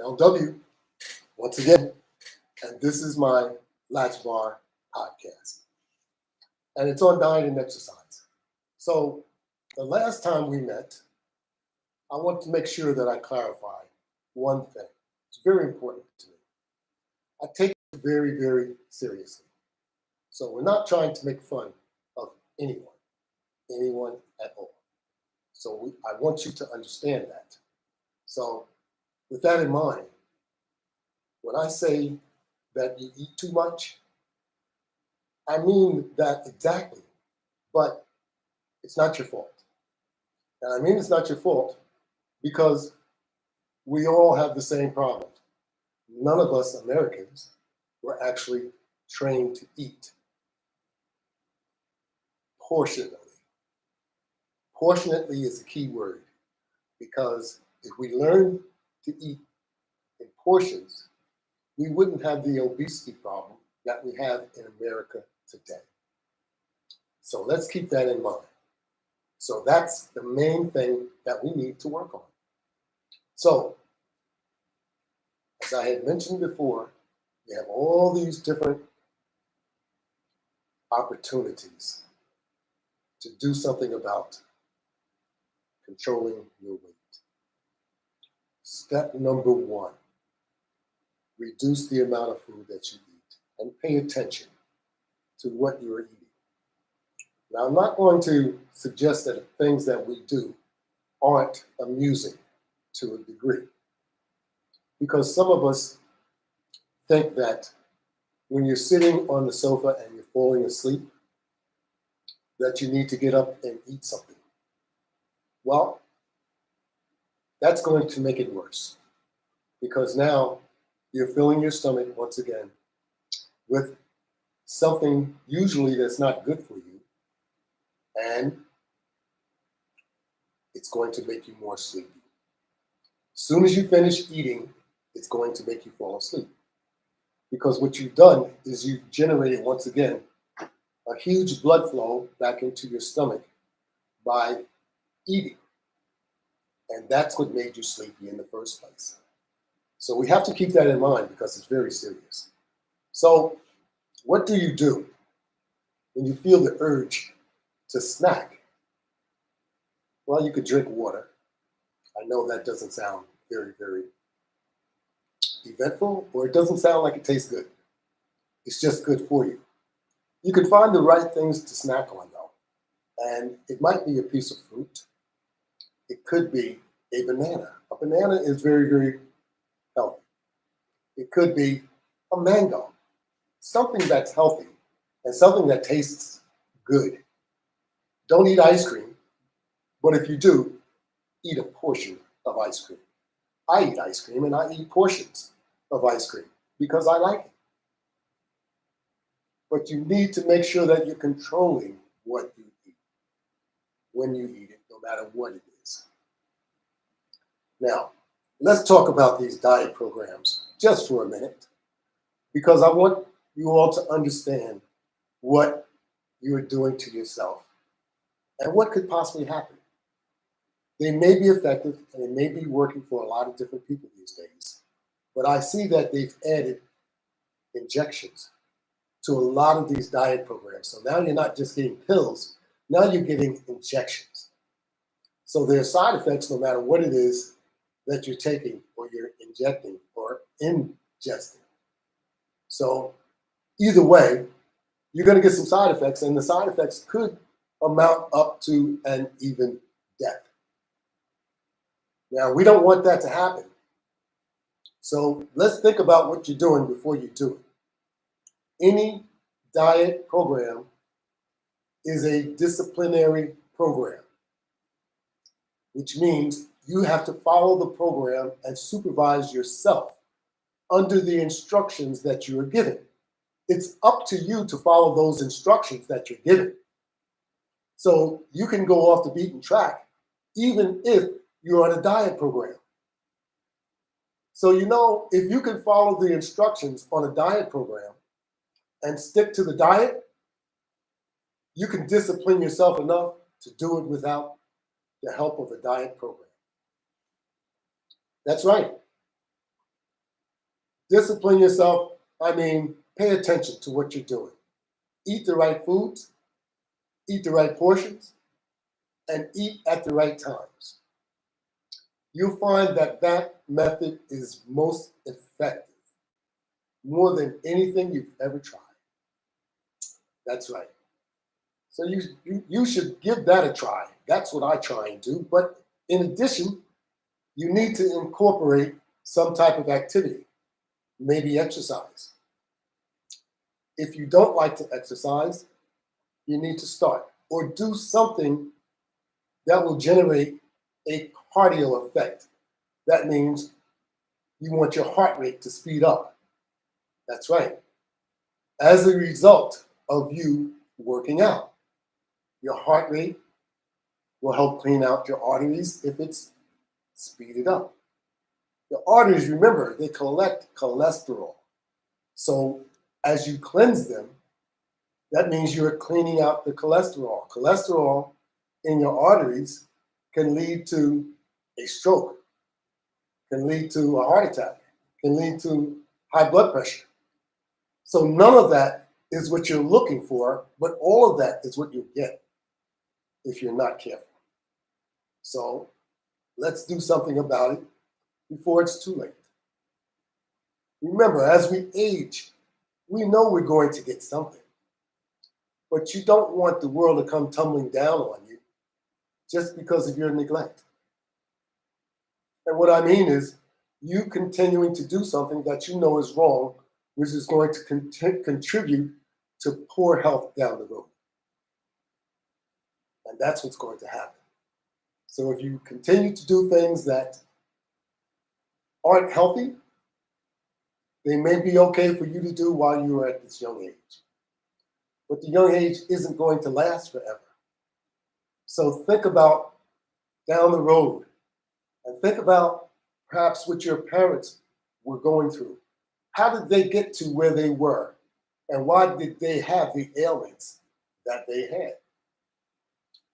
LW once again, and this is my Latch podcast, and it's on diet and exercise. So the last time we met, I want to make sure that I clarify one thing. It's very important to me. I take it very, very seriously. So we're not trying to make fun of anyone at all. So I want you to understand that. So with that in mind, when I say that you eat too much, I mean that exactly, but it's not your fault. And I mean it's not your fault because we all have the same problem. None of us Americans were actually trained to eat portionately. Portionately is the key word because if we learn to eat in portions, we wouldn't have the obesity problem that we have in America today. So let's keep that in mind. So that's the main thing that we need to work on. So, as I had mentioned before, we have all these different opportunities to do something about controlling your weight. Step number one, reduce the amount of food that you eat and pay attention to what you are eating. Now, I'm not going to suggest that things that we do aren't amusing to a degree, because some of us think that when you're sitting on the sofa and you're falling asleep, that you need to get up and eat something. Well, that's going to make it worse, because now you're filling your stomach once again with something usually that's not good for you, and it's going to make you more sleepy. As soon as you finish eating, it's going to make you fall asleep. Because what you've done is you've generated, once again, a huge blood flow back into your stomach by eating. And that's what made you sleepy in the first place. So we have to keep that in mind because it's very serious. So what do you do when you feel the urge to snack? Well, you could drink water. I know that doesn't sound very, very eventful, or it doesn't sound like it tastes good. It's just good for you. You can find the right things to snack on, though. And it might be a piece of fruit. It could be a banana. A banana is very, very healthy. It could be a mango. Something that's healthy and something that tastes good. Don't eat ice cream, but if you do, eat a portion of ice cream. I eat ice cream and I eat portions of ice cream because I like it. But you need to make sure that you're controlling what you eat when you eat it, no matter what it is. Now, let's talk about these diet programs just for a minute, because I want you all to understand what you are doing to yourself and what could possibly happen. They may be effective and they may be working for a lot of different people these days, but I see that they've added injections to a lot of these diet programs. So now you're not just getting pills, now you're getting injections. So there are side effects no matter what it is that you're taking or you're injecting or ingesting. So either way, you're going to get some side effects, and the side effects could amount up to and even death. Now, we don't want that to happen. So let's think about what you're doing before you do it. Any diet program is a disciplinary program, which means you have to follow the program and supervise yourself under the instructions that you are given. It's up to you to follow those instructions that you're given. So you can go off the beaten track even if you're on a diet program. So, if you can follow the instructions on a diet program and stick to the diet, you can discipline yourself enough to do it without the help of a diet program. That's right. Discipline yourself. I mean, pay attention to what you're doing. Eat the right foods, eat the right portions, and eat at the right times. You'll find that that method is most effective, more than anything you've ever tried. That's right. So you should give that a try. That's what I try and do. But in addition, you need to incorporate some type of activity, maybe exercise. If you don't like to exercise, you need to start or do something that will generate a cardio effect. That means you want your heart rate to speed up. That's right. As a result of you working out, your heart rate will help clean out your arteries if it's speeded up. The arteries, remember, they collect cholesterol. So as you cleanse them, that means you're cleaning out the cholesterol. Cholesterol in your arteries can lead to a stroke, can lead to a heart attack, can lead to high blood pressure. So none of that is what you're looking for, but all of that is what you get if you're not careful. So let's do something about it before it's too late. Remember, as we age, we know we're going to get something, but you don't want the world to come tumbling down on you just because of your neglect. And what I mean is you continuing to do something that you know is wrong, which is going to contribute to poor health down the road. And that's what's going to happen. So if you continue to do things that aren't healthy, they may be okay for you to do while you are at this young age. But the young age isn't going to last forever. So think about down the road and think about perhaps what your parents were going through. How did they get to where they were? And why did they have the ailments that they had?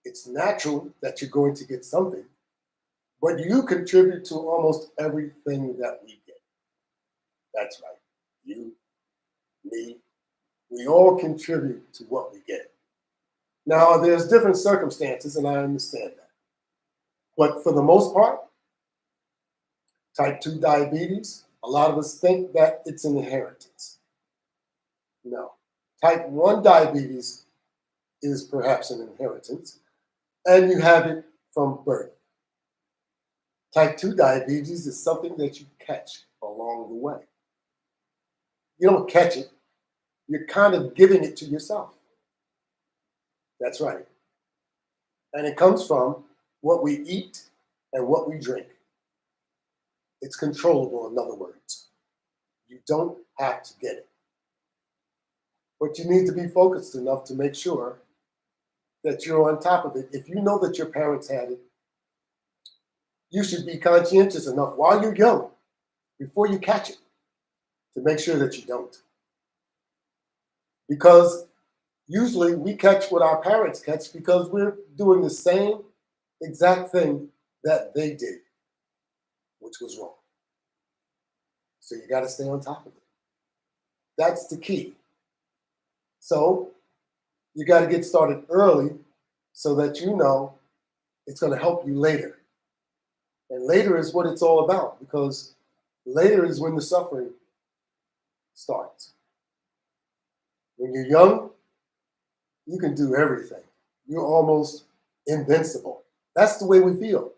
It's natural that you're going to get something, but you contribute to almost everything that we get. That's right. You, me, we all contribute to what we get. Now, there's different circumstances, and I understand that. But for the most part, type 2 diabetes, a lot of us think that it's an inheritance. No. Type 1 diabetes is perhaps an inheritance, and you have it from birth. Type 2 diabetes is something that you catch along the way. You don't catch it, you're kind of giving it to yourself. That's right. And it comes from what we eat and what we drink. It's controllable, in other words. You don't have to get it. But you need to be focused enough to make sure that you're on top of it. If you know that your parents had it, you should be conscientious enough while you're young, before you catch it, to make sure that you don't. Because usually we catch what our parents catch because we're doing the same exact thing that they did, which was wrong. So you got to stay on top of it. That's the key. So you got to get started early so that you know it's going to help you later. And later is what it's all about, because later is when the suffering starts. When you're young, you can do everything. You're almost invincible. That's the way we feel.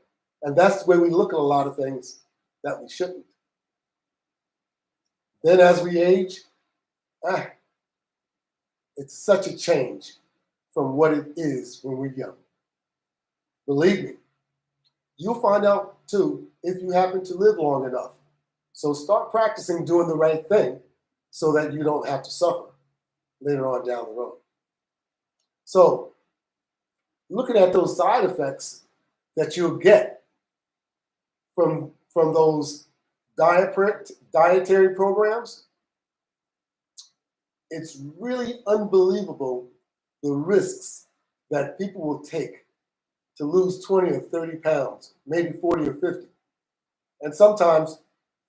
And that's the way we look at a lot of things that we shouldn't. Then as we age, it's such a change from what it is when we're young. Believe me, you'll find out too if you happen to live long enough. So start practicing doing the right thing so that you don't have to suffer later on down the road. So looking at those side effects that you'll get from those dietary programs, it's really unbelievable the risks that people will take to lose 20 or 30 pounds, maybe 40 or 50, and sometimes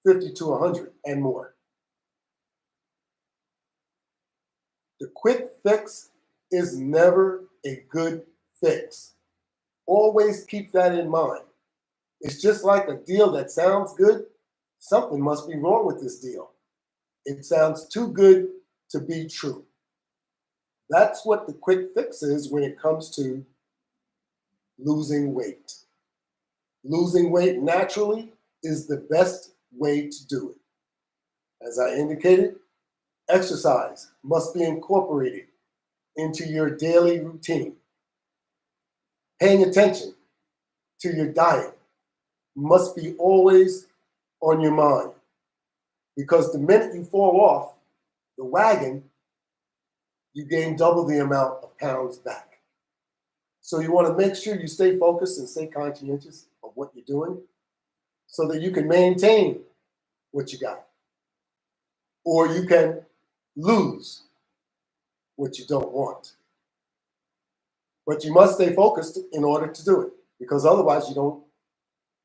50 to 100 and more. The quick fix is never a good fix. Always keep that in mind. It's just like a deal that sounds good. Something must be wrong with this deal. It sounds too good to be true. That's what the quick fix is when it comes to losing weight. Losing weight naturally is the best way to do it. As I indicated, exercise must be incorporated into your daily routine. Paying attention to your diet must be always on your mind, because the minute you fall off the wagon, you gain double the amount of pounds back. So you want to make sure you stay focused and stay conscientious of what you're doing so that you can maintain what you got, or you can lose what you don't want. But you must stay focused in order to do it, because otherwise you don't,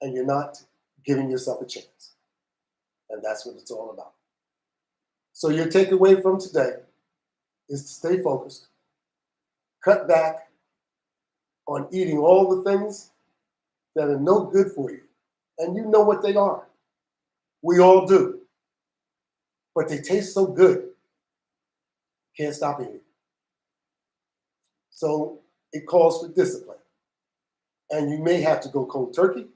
and you're not giving yourself a chance. And that's what it's all about. So your takeaway from today is to stay focused, cut back on eating all the things that are no good for you. And you know what they are. We all do. But they taste so good, can't stop eating. So it calls for discipline. And you may have to go cold turkey,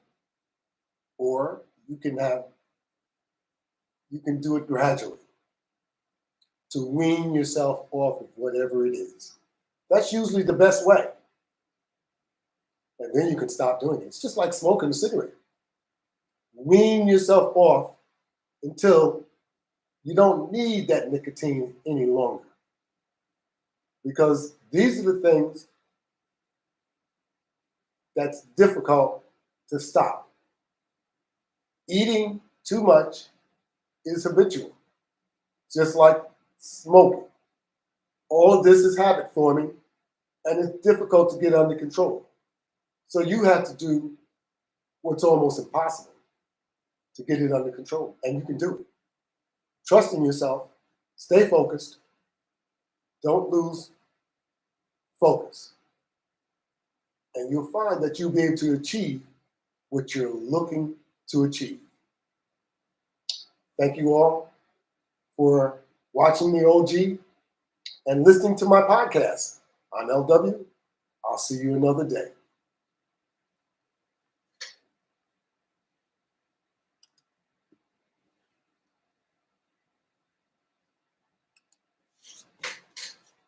or you can do it gradually to wean yourself off of whatever it is. That's usually the best way. And then you can stop doing it. It's just like smoking a cigarette. Wean yourself off until you don't need that nicotine any longer. Because these are the things that's difficult to stop. Eating too much is habitual, just like smoking. All of this is habit forming, and it's difficult to get under control. So you have to do what's almost impossible to get it under control, and you can do it. Trust in yourself, stay focused, don't lose focus, and you'll find that you'll be able to achieve what you're looking to achieve. Thank you all for watching the OG and listening to my podcast on LW. I'll see you another day.